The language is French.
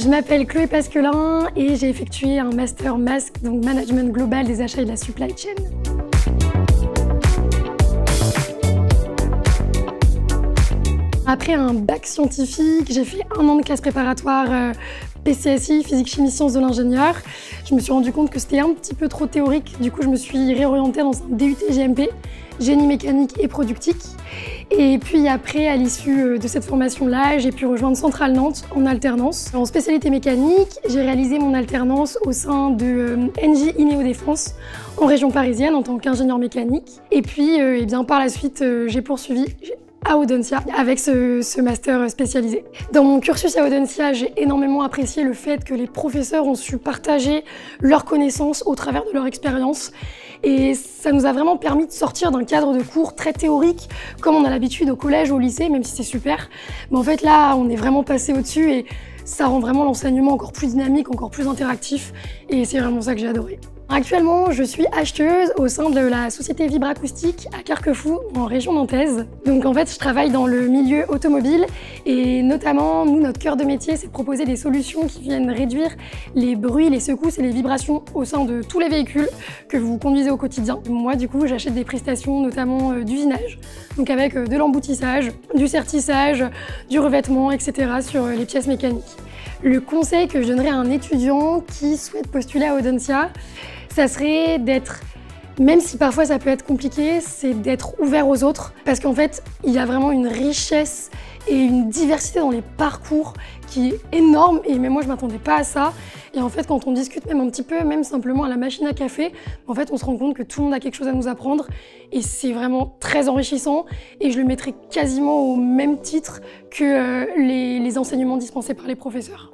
Je m'appelle Chloé Pasquelin et j'ai effectué un master MASC, donc Management Global des achats et de la Supply Chain. Après un bac scientifique, j'ai fait 1 an de classe préparatoire PCSI, physique, chimie, sciences de l'ingénieur. Je me suis rendu compte que c'était un petit peu trop théorique, du coup je me suis réorientée dans un DUT GMP, génie mécanique et productique. Et puis après, à l'issue de cette formation-là, j'ai pu rejoindre Centrale Nantes en alternance. En spécialité mécanique, j'ai réalisé mon alternance au sein de Engie Inéo Défense en région parisienne en tant qu'ingénieur mécanique. Et puis par la suite, j'ai poursuivi à Audencia avec ce master spécialisé. Dans mon cursus à Audencia, j'ai énormément apprécié le fait que les professeurs ont su partager leurs connaissances au travers de leur expérience. Et ça nous a vraiment permis de sortir d'un cadre de cours très théorique, comme on a l'habitude au collège ou au lycée, même si c'est super. Mais en fait là, on est vraiment passé au-dessus et ça rend vraiment l'enseignement encore plus dynamique, encore plus interactif. Et c'est vraiment ça que j'ai adoré. Actuellement, je suis acheteuse au sein de la société Vibracoustique à Carquefou, en région nantaise. Donc en fait, je travaille dans le milieu automobile et notamment, nous, notre cœur de métier, c'est de proposer des solutions qui viennent réduire les bruits, les secousses et les vibrations au sein de tous les véhicules que vous conduisez au quotidien. Moi, du coup, j'achète des prestations, notamment d'usinage, donc avec de l'emboutissage, du sertissage, du revêtement, etc. sur les pièces mécaniques. Le conseil que je donnerais à un étudiant qui souhaite postuler à Audencia, ça serait d'être, même si parfois ça peut être compliqué, c'est d'être ouvert aux autres. Parce qu'en fait, il y a vraiment une richesse et une diversité dans les parcours qui est énorme. Et même moi, je ne m'attendais pas à ça. Et en fait, quand on discute même un petit peu, même simplement à la machine à café, en fait, on se rend compte que tout le monde a quelque chose à nous apprendre. Et c'est vraiment très enrichissant. Et je le mettrais quasiment au même titre que les enseignements dispensés par les professeurs.